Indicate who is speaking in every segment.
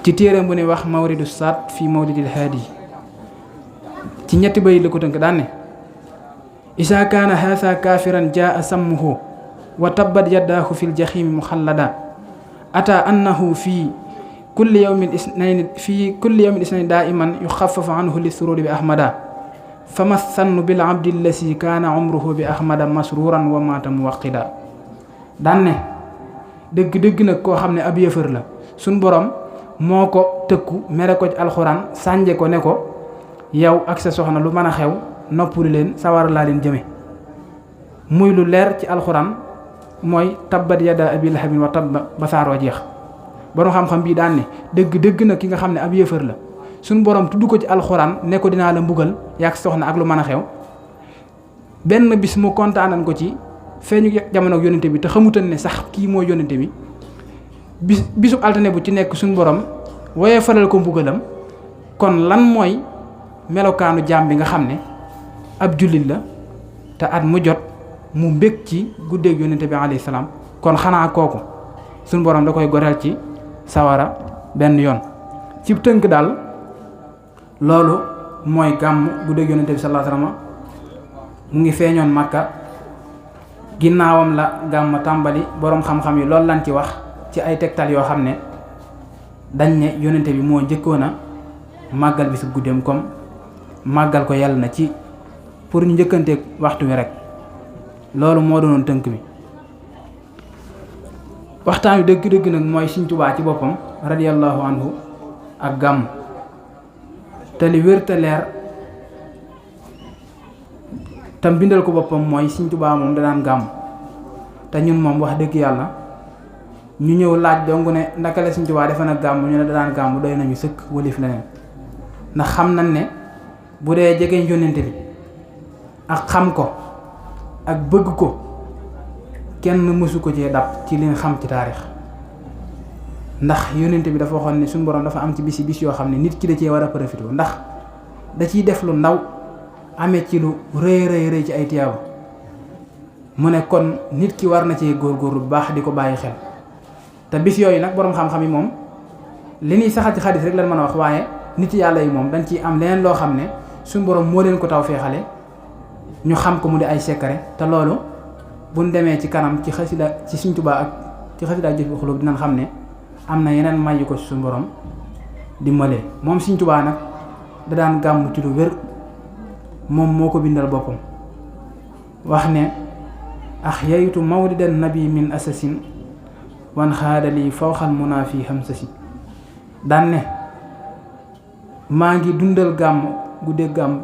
Speaker 1: ci téeram bu ne wax mawridu saat fi mawlidil haadi ci ñetti bay la ko tënk daan ne isa kaana haasa kaafiran jaa sammuhu wa tabbat yaddaahu fil jaxiimi muxallada ata annahu fi kulli yawmin isnayn daa'iman yuxaffafu anhu li sururi bi ahmada fama sannu bil abdi allasi kaana umruhu bi ahmada masruran wa maata muwaqida daan ne dëgg nag koo xam ne ab yëfër la suñ borom moo ko tëkku mere ko ci alxuraan sànje ko ne ko yow ak sa soxna lu mën a xew noppulu leen sawar laa leen jëme muy lu leer ci alxuraan mooy tabbat yada abi lahabin wa tabba ba saaroo jeex borom xam-xam bii daan ne dëgg nag ki nga xam ne ab yëfër la suñ borom tudd ko ci alxuraan ne ko dinaa la mbugal yak soxna ak lu mën a xew benn bis mu kontaanan ko ci feeñu jamono ak yonente bi te xamutan ne sax kii mooy yonente bi bisub altine bu ci nekk suñ borom woyee faral ko mbugalam kon lan mooy melokaanu jaam bi nga xam ne ab jullit la te at mu jot mu mbég ci guddeeg yonente bi alayhi salaam kon xanaa kooku suñ borom da koy goreel ci sawara benn yoon ci tënk daal loolu mooy gàmm guddeeg yonente bi sallallahu alayhi wasallam mu ngi feeñoon Makka ginnaawam la gàmm tàmbali boroom xam-xam yi loolu lañ ci wax ci ay tegtal yoo xam ne dañ ne yonente bi moo njëkkoon a màggal bi su guddeem comme màggal ko yàlla na ci pour ñu njëkkanteeg waxtu wi rek loolu moo doonoon tënk bi waxtaan wi dëgg-dëgg nag mooy Sëriñ Tuubaa ci boppam radiyallahu anhu ak gàmm te li wér te leer tam bindal ko boppam mooy Sëriñ Tuubaa moom da daan gàmm te ñun moom wax dëgg yàlla ñu ñëw laaj dong ne naka la Sëriñ Tuubaa defe na gàmm ñu ne da daan gàmm doy nañu sëkk walif leneen ndax xam nañ ne bu dee jegeñ yónnente bi ak xam ko ak bëgg ko kenn mësu ko cee dab ci liñ xam ci taarix ndax yónnente bi dafa waxoon ne suñu borom dafa am ci bis yoo xam ne nit ki da cee war a profité ndax da ciy def lu ndaw amee ci lu rëy ci ay tiyaaba mu ne kon nit ki war na cee góorgóorlu bu baax di ko bàyyi xel te bis yooyu nag boroom xam-xam yi moom li ñuy saxal ci xadis rek lañ mën a wax waaye nit yàlla yi moom dañ ciy am leneen loo xam ne suñu borom moo leen ko taw feexale ñu xam ko mu di ay secret te loolu buñ demee ci kanam ci xasida ci Sëriñ Tuubaa ak ci xasida jëf bu xulóob dinañ xam ne am na yeneen may yu ko ci suñu borom dimbalee moom Sëriñ Tuubaa nag da daan gàmm ci lu wér moom moo ko bindal boppam wax ne ahyaytu mawlidan nabi min asasin wan xaadali fawxal munaafi hamsasi daan ne maa ngi dundal gàmm guddee gàmm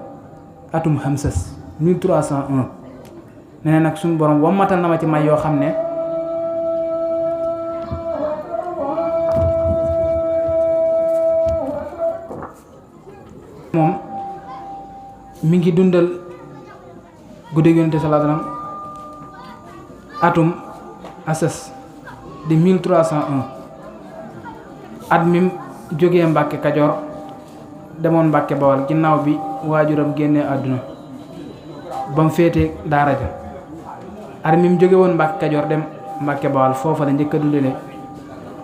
Speaker 1: atum hamsas 1301 nee na nag suñu borom wammatal na ma ci may yoo xam ne moom mi ngi dundal guddee yonente sallallahu alayhi wasallam atum asas di 1301 at mi jógee Mbàkke Kajoor demoon Mbàkke Bawal ginnaaw bi waajuram génnee àdduna ba mu féete daara ja at mi mu jóge woon Mbàkke Kajoor dem Mbàkke Bawal foofa la njëkk a dundale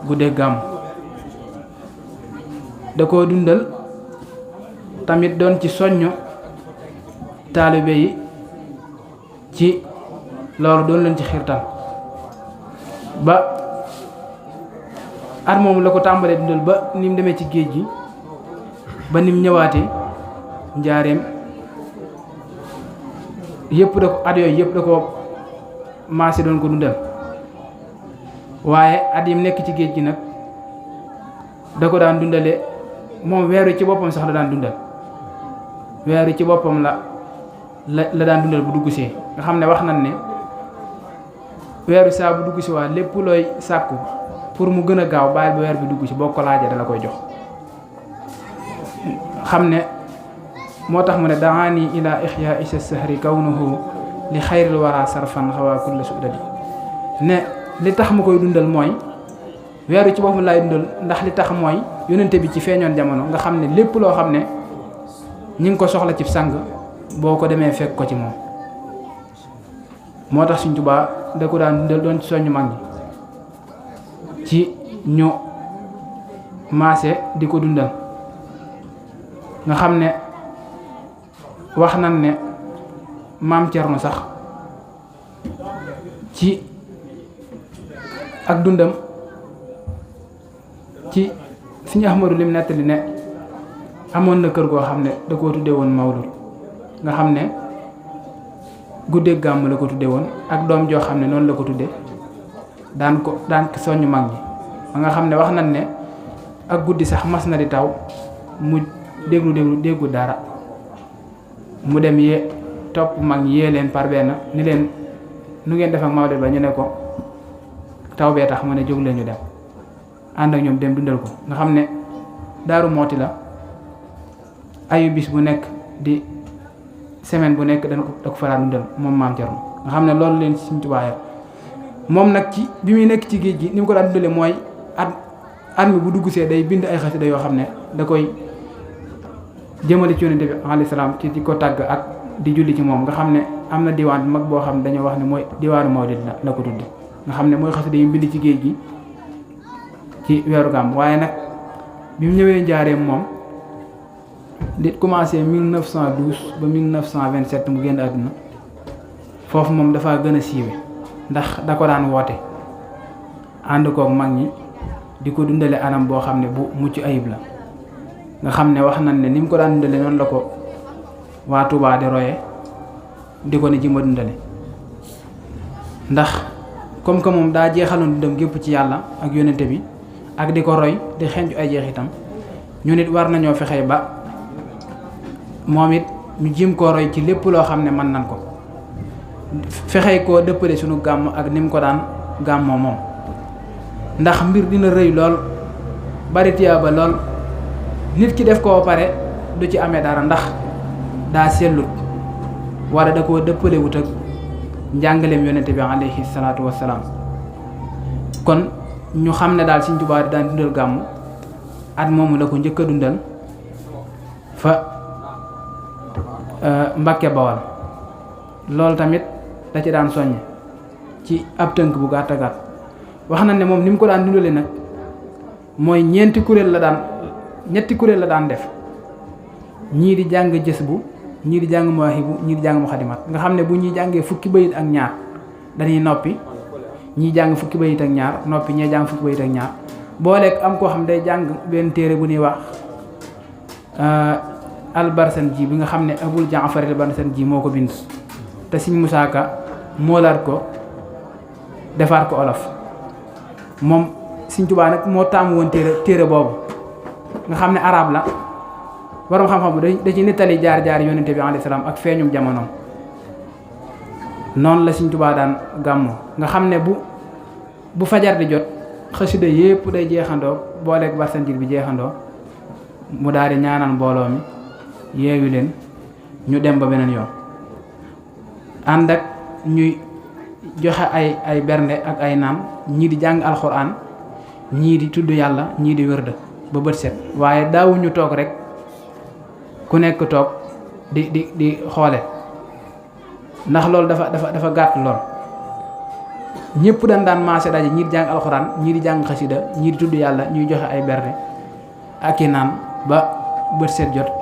Speaker 1: guddee gàmm da koo dundal tamit doon ci soññ taalibe yi ci loolu doon leen ci xiirtal ba at moom la ko tàmbalee dundal ba ni mu demee ci géej gi ba ni mu ñëwaatee njaareem yëpp da ko at yooyu yëpp da ko maase doon ko dundal waaye at yi mu nekk ci géej gi nag da ko daan dundale moom weeru ci boppam sax la daan dundal weeru ci boppam la daan dundal bu dugg see nga xam ne wax nañ ne weeru saa bu dugg si waa lépp looy sàkku pour mu gën a gaaw bàyyil ba weer bi dugg si boo ko laajee dala koy jox xam ne moo tax mu ne daani ila ixya isa sahri kawnuhu li xayril wara sarfan xawaa kulla sudadi ne li tax ma koy dundal mooy weeru ci boppam laay dundal ndax li tax mooy yonente bi ci feeñoon jamono nga xam ne lépp loo xam ne ñi ngi ko soxla ci sang boo ko demee fekk ko ci moom moo tax Sëriñ Tuubaa da ko daan dundal doon ci soññu mag ñi ci ñu maase di ko dundal nga xam ne wax nañ ne maam Cerno sax ci ak dundam ci Sëriñ Ahmadu lim nettali ne amoon na kër goo xam ne da koo tudde woon Mawlud nga xam ne guddeeg gàmm la ko tudde woon ak doom joo xam ne noonu la ko tudde daan ko soññ mag ñi ba nga xam ne wax nañ ne ak guddi sax mas na di taw mu déggu dara mu dem topp mag ñi yee leen par benn ni leen nu ngeen def ak Mawlud ba ñu ne ko taw bee tax mu ne jóg leen ñu dem ànd ak ñoom dem dundal ko nga xam ne Daaru Mooti la ayu bis bu nekk di semaine bu nekk da ko faral dundal moom maam Cerno nga xam ne loolu leen Sëriñ Tuubaa moom nag ci bi muy nekk ci géej gi ni mu ko daan dundale mooy at mi bu dugg see day bind ay xasida yoo xam ne da koy jëmale ci Yonent bi alayhi salaam ci di ko tàgg ak di julli ci moom nga xam ne am na diwaan bu mag boo xam ne dañoo wax ne mooy diwaanu Mawlid la ko tudde nga xam ne mooy xasida yi bind ci géej gi ci weeru gàmm waaye nag bi mu ñëwee njaareem moom di commencé 1912 ba 1927 mu génn àdduna foofu moom dafa gën a siiwe ndax da ko daan woote ànd koog mag ñi di ko dundale anam boo xam ne bu mucc ayib la nga xam ne wax nañ ne ni mu ko daan dundale noonu la ko waa Touba di roye di ko ne jëmba dundale ndax comme que moom daa jeexaloon dundam gépp ci yàlla ak yonente bi ak di ko roy di xencu ay jeexitam ñu nit war nañoo fexe ba moom it ñu jéem koo roy ci lépp loo xam ne mën nañ ko fexe koo dëppale sunu gàmm ak ni mu ko daan gàmmoo moom ndax mbir dina rëy lool bari tiyaaba lool nit ki def koo pare du ci amee dara ndax daa sellut wala da koo dëppale wut ak njàngaleem yonente bi alayhi salaatu wassalaam kon ñu xam ne daal Sëriñ Tuubaa daan dundal gàmm at moomu la ko njëkk a dundal fa Mbàkke Bawal loolu tamit da ci daan soññ ci ab tënk bu gàtt gàtt wax na ne moom ni mu ko daan dundale nag mooy ñetti kuréel la daan def ñii di jàng jës bu ñii di jàng mawaahibu ñii di jàng muxadimat nga xam ne bu ñuy jàngee fukki bayit ak ñaar dañuy noppi ñii jàng fukki bayit ak ñaar noppi ñee jàng fukki bayit ak ñaar booleeg am koo xam day jàng benn téere bu ñuy wax Albarsanji bi nga xam ne Abul Jaafar Albarsanji moo ko bind te Sëriñ Musaa Ka moolaat ko defaat ko olof moom Sëriñ Tuubaa nag moo taamu woon téere boobu nga xam ne arab la borom xam-xam bu da ci nettali jaar yonente bi alayhi salaam ak feeñum jamonoom noonu la Sëriñ Tuubaa daan gàmmoo nga xam ne bu fajar di jot xasida yépp day jeexandoo booleeg Barsanji bi jeexandoo mu daal di ñaanal mbooloo mi yeewi leen ñu dem ba beneen yoon ànd ak ñuy joxe ay bernde ak ay naan ñii di jàng alxuraan ñii di tudd yàlla ñii di wërda ba bët set waaye daawuñu toog rek ku nekk toog di xoole ndax loolu dafa gàtt lool ñëpp daan maase daje ñii di jàng alxuraan ñii di jàng xasida ñii di tudd yàlla ñuy joxe ay bernde ak i naan ba bët set jot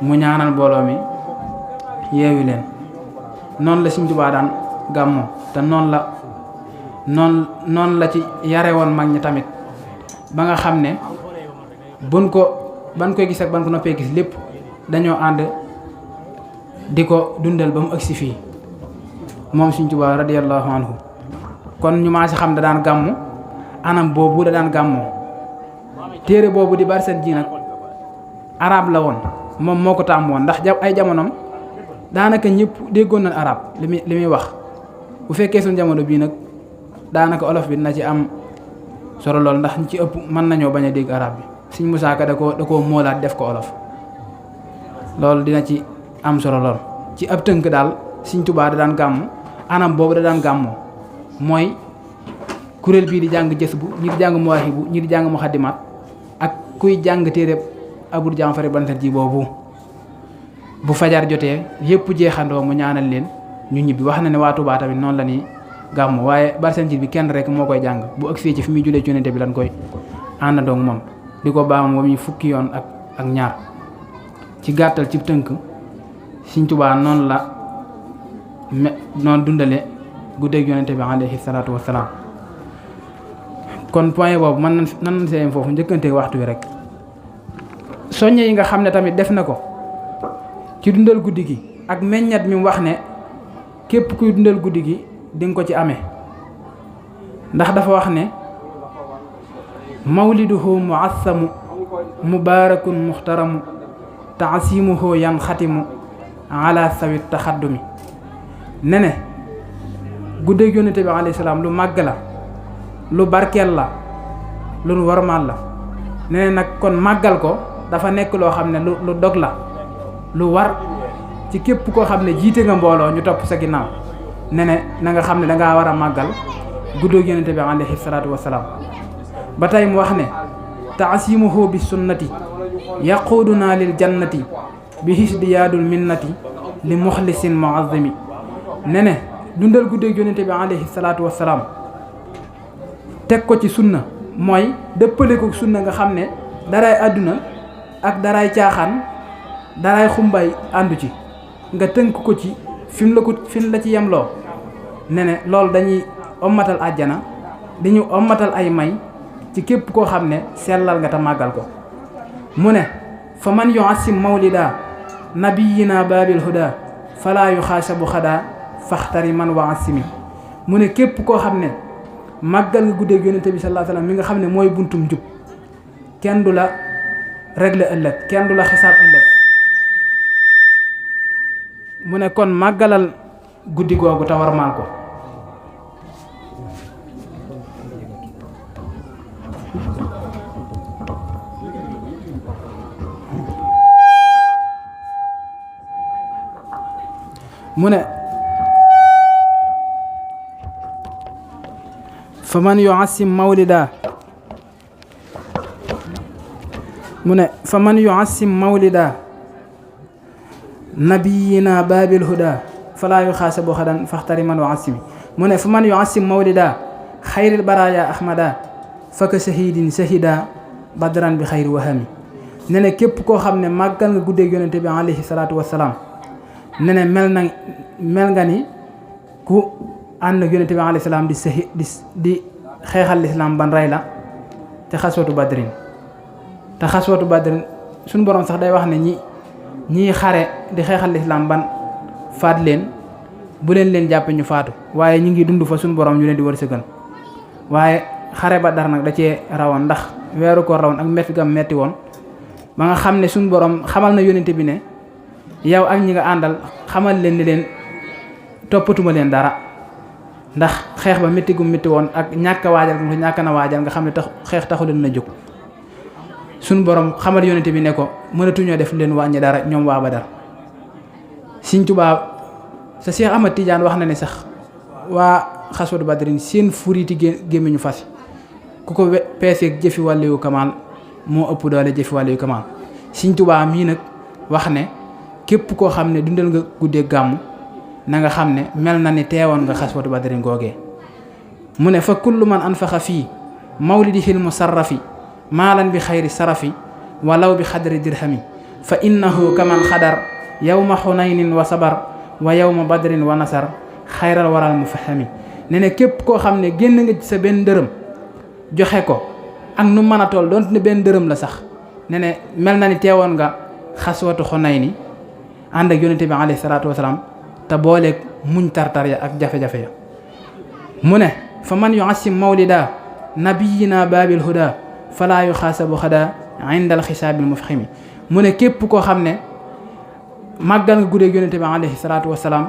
Speaker 1: mu ñaanal mbooloo mi yeewi leen noonu la Sëriñ Tuubaa daan gàmmoo te noonu la ci yare woon mag ñi tamit ba nga xam ne ban koy gis ak ban ko noppee gis lépp dañoo ànd di ko dundal ba mu agsi fii moom Sëriñ Tuubaa radiyallahu anhu kon ñu maa si xam da daan gàmmu anam boobu da daan gàmmoo téere boobu di Barsanji nag arab la woon moom moo ko tàmm woon ndax ay jamonoom daanaka ñëpp déggoon nañ arab li muy wax bu fekkee suñu jamono bii nag daanaka olof bi dina ci am solo lool ndax ñu ci ëpp mën nañoo bañ a dégg arab bi Sëriñ Musaa Ka da koo moolaat def ko olof loolu dina ci am solo lool ci ab tënk daal Sëriñ Tuubaa da daan gàmm anam boobu da daan gàmmoo mooy kuréel bii di jàng jës bu ñii di jàng mawaahibu ñii di jàng muxaddimaat ak kuy jàng téere Abul Jaafar Albarsanji boobu bu fajar jotee yépp jeexandoo mu ñaanal leen ñu ñibbi wax na ne waa Touba tamit noonu la ñuy gàmm waaye Barsanji bi kenn rek moo koy jàng bu agsee ci fi muy julee ci Yonent bi lañ koy àndandoog moom di ko baam wa muy fukki yoon ak ñaar ci gàttal ci tënk Sëriñ Tuubaa noonu la noonu dundale guddeeg yonente bi alayhi salaatu wassalaam. kon point boobu man nan seen foofu njëkkante waxtu wi rek soññe yi nga xam ne tamit def na ko ci dundal guddi gi ak meññat mi wax ne képp kuy dundal guddi gi di nga ko ci amee ndax dafa wax ne mawliduhu muassamu mubarakun muxtaramu taasimuhu yan xatimu ala sawi taxaddumi ne guddeeg yonente bi alayhi salaam lu màgg la lu barkeel la lu nu warmaal la ne nag kon màggal ko dafa nekk loo xam ne lu dog la lu war ci képp koo xam ne jiite nga mbooloo ñu topp sa ginnaaw ne na nga xam ne dangaa war a màggal guddeeg yonente bi alayhi salaatu wassalaam. ba tey mu wax ne taasimuhu bi sunnati yaquuduna lil jannati bi hisdiyaadul minnati li muxlisin muazzimi ne dundal guddeeg yonente bi alayhi salaatu wassalaam teg ko ci sunna mooy dëppale ko sunna nga xam ne daraay àdduna ak daraay caaxaan daraay xumbay àndu ci nga tënk ko ci fi mu la ci yemloo ne loolu dañuy ommatal àjjana di ñu ommatal ay may ci képp koo xam ne sellal nga te màggal ko. mu ne fa man yuassim mawlida nabiyina baabil huda falaa yuxaasabu xadaa faxtari man wa assimi mu ne képp koo xam ne màggal nga guddeeg yonente bi sallallahu alayhi wasallam mi nga xam ne mooy buntum jub kenn du la régler ëllëg kenn du la xisaab ëllëg. mu ne kon màggalal guddi googu te warmaal ko. mu ne fa man yuassim mawlida nabiyina baabil huda falaa yuxaasabu xadan faxtari man yuassimi mu ne fa man yuassim mawlida xayril baraaya ahmada faka shahidin shahida badran bi xayri wahami ne képp koo xam ne màggal nga guddeeg yonente bi alayhi salaatu wassalaam ne mel nga ni ku ànd ak yonente bi alayhi salaam di xeexal lislaam ban rey la te xaswatu badrin suñu borom sax day wax ne ñii xare di xeexal lislaam ban faat leen bu leen jàppe ñu faatu waaye ñu ngi dund fa suñu borom ñu leen di wërsëgal waaye xare Badar nag da cee rawoon ndax weeru ko rawoon ak metti gam metti woon ba nga xam ne suñu borom xamal na yonente bi ne yow ak ñi nga àndal xamal leen ni leen toppatuma leen dara ndax xeex ba métti gu métti woon ak ñàkk a waajal gu ñàkk na waajal nga xam ne xeex taxu leen na jóg suñu borom xamal yonente bi ne ko mënatuñoo def leen wàññi dara ñoom waa Badar. Sëriñ Tuubaa sa Cheikh Ahmad Tidiane wax na ne sax waa xaswatu Badrin seen furiti gémmiñu fas ku ko peeseeg jëfi wàlliyu kamaal moo ëpp doole jëfi wàlliyu kamaal. Sëriñ Tuubaa mii nag wax ne képp koo xam ne dundal nga guddee gàmmu na nga xam ne mel na ni teewoon nga xaswatu Badrin googee. mu ne fa kullu man anfaxa fii mawlidihil musarrafi maalan bi xayri sarafi walaw bi xadri dirhami fa innahu kaman xadar yawma xunaynin wa sabar wa yawma badrin wa nasar xayral waral mu fahami ne képp koo xam ne génn nga ci sa benn dërëm joxe ko ak nu mën a toll donte ne benn dërëm la sax ne mel na ni teewoon nga xaswatu xunayni ànd ak yonente bi alayhi salaatu wasalaam te booleeg muñ tartar ya ak jafe-jafe ya. mu ne fa man yuassim mawlida nabiyina baabil huda falaa yuxaasabu xada indal xisaabil mufximi mu ne képp koo xam ne màggal nga guddeeg yonente bi alayhi salaatu wasalaam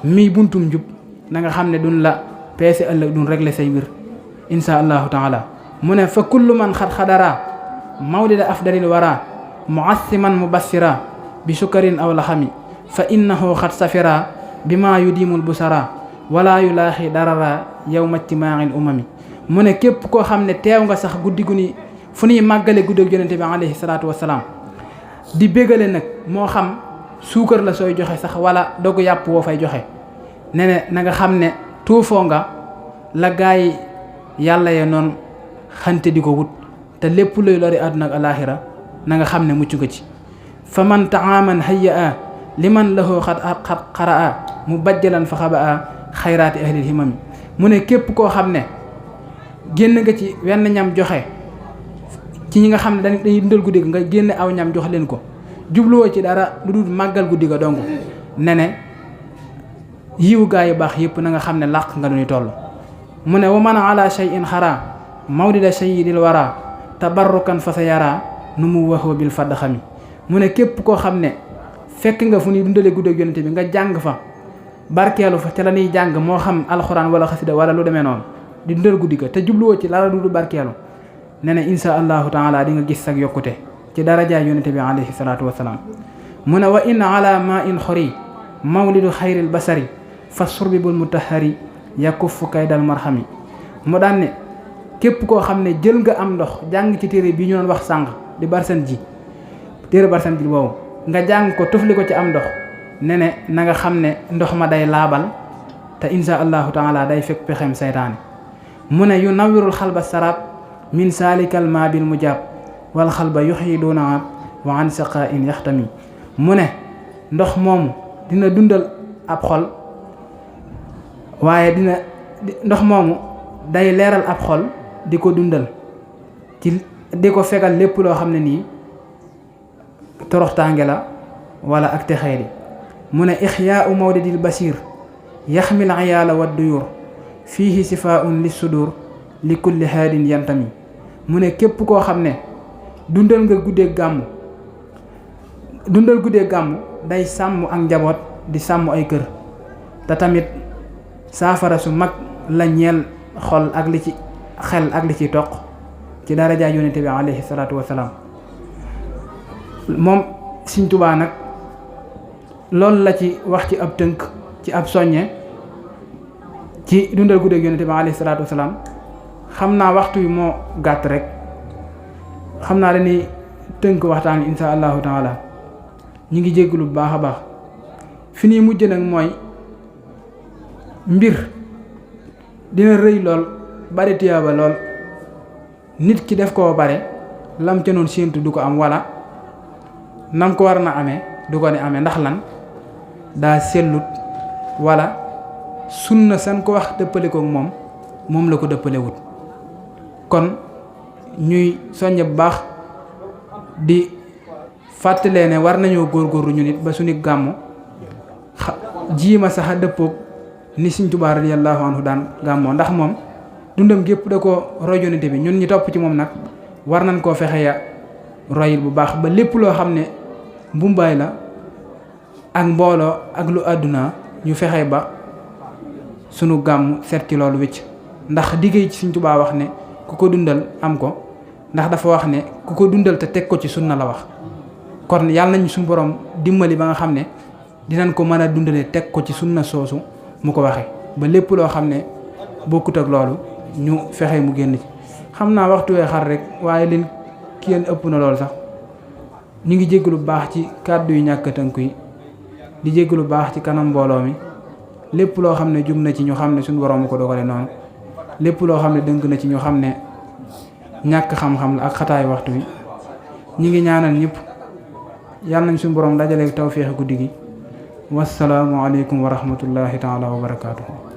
Speaker 1: mii buntum njub na nga xam ne duñ la peese ëllëg duñ régler say mbir insha allahu taala. mu ne fa kullu man xadara mawlida afdalil wara muassiman mubassira bi sukarin aw laxami fa innahu xad safira bima yudimul busara wala yulaaxi darara yawma ijtimaail umami mu ne képp koo xam ne teew nga sax guddi gu ni fu ñuy màggale guddeeg yonente bi alayhi salaatu wasalaam di bégale nag moo xam suukar la sooy joxe sax wala dogu yàpp woo fay joxe ne na nga xam ne tuufoo nga la gaay yàlla ya noonu xante di ko wut te lépp luy lori àdduna ak alaaxira na nga xam ne mucc nga ci fa man taaman hayya a liman lahu xat xaraa mu bajjalan fa xaba a xayraati ahlil himami mu ne képp koo xam ne génn nga ci wenn ñam joxe ci ñi nga xam ne dañuy dundal guddi nga génne aw ñam jox leen ko jubluwoo ci dara lu dul màggal guddi ga dong ne yiwu gaa yu baax yëpp na nga xam ne làq nga lu ñu toll mu ne wa man ala shay'in xara mawlida sayyidil wara tabarrukan fa sa yara nu mu waxoo bil fadd xami mu ne képp koo xam ne fekk nga fu ñuy dundale guddi ak yonente bi nga jàng fa barkeelu fa ca la ñuy jàng moo xam alxuraan wala xasida wala lu demee noonu di dundal guddi ga te jubluwoo ci dara lu dul barkeelu ne ne insha allahu taala di nga gis sag yokkute ci darajaay yonente bi alayhi salaatu wasalaam mu ne wa in ala ma in xori mawlidu xayril basari fa surbibul mutahari yakuffu kaydal marhami mu daan ne képp koo xam ne jël nga am ndox jàng ci téere bi ñu doon wax sànq di barsan ji téere barsan ji boobu nga jàng ko tufli ko ci am ndox ne ne na nga xam ne ndox ma day laabal te insha allahu taala day fekk pexem saytaane mu ne yu nawirul xalba sarab min saalikal ma bil mujab wal xalba yuxyi dunaab wa an saqa in yaxtami mu ne ndox moomu dina dundal ab xol waaye ndox moomu day leeral ab xol di ko dundal ci di ko fegal lépp loo xam ne nii toroxtaange la wala ak texeeri mu ne ixyaau mawlidil basir yaxmil ayaala wa duyur fiihi sifaun lis sudur li kulli haadin yantami mu ne képp koo xam ne dundal guddee gàmmu day sàmm ak njaboot di sàmm ay kër te tamit saafara su mag la ñeel xol ak li ci xel ak li ci toq ci darajaay yonente bi alayhi salaatu wasalaam moom Sëñ Tuubaa nag loolu la ci wax ci ab tënk ci ab soññe ci dundal guddeeg yonente bi alayhi salaatu wasalaam xam naa waxtu wi moo gàtt rek xam naa dañuy tënk waxtaan wi insha allahu taala ñi ngi jégglu bu baax a baax fi ñuy mujj nag mooy mbir dina rëy lool bari tiyaaba lool nit ki def koo bare lam ca noon séentu du ko am wala nam ko war na amee du ko ne amee ndax lan daa sellut wala sunna san ko wax dëppale ko moom la ko dëppale wut kon ñuy soññ bu baax di fàttalee ne war nañoo góorgóorlu ñu nit ba suñu gàmmu jiima sax a dëppoog ni Sëñ Tuubaa radiyallahu anhu daan gàmmoo ndax moom dundam gépp da ko roy yonente bi ñun ñi topp ci moom nag war nañ koo fexe ya royil bu baax ba lépp loo xam ne mbumbaay la ak mbooloo ak lu àdduna ñu fexe ba sunu gàmmu seet ci loolu wécc ndax diggéey ci Sëñ Tuubaa wax ne ku ko dundal am ko ndax dafa wax ne ku ko dundal te teg ko ci sunna la wax kon yàlla nañ suñu borom dimbali ba nga xam ne dinañ ko mën a dundalee teg ko ci sunna soosu mu ko waxe ba lépp loo xam ne bokkut ak loolu ñu fexe mu génn ci xam naa waxtu wee xar rek waaye leen ki yéen ëpp na loolu sax ñu ngi jéggalu bu baax ci kàddu yu ñàkk tënku yi di jéggalu bu baax ci kanam mbooloo mi lépp loo xam ne jum na ci ñu xam ne suñu borom ko dogale noonu lépp loo xam ne dënk na ci ñu xam ne ñàkk xam-xam la ak xataay waxtu wi ñi ngi ñaanal ñëpp yàlla nañ suñu borom dajale tawféex guddi gi wassalaamu aleykum wa rahmatullahi taala wa barakaatuhu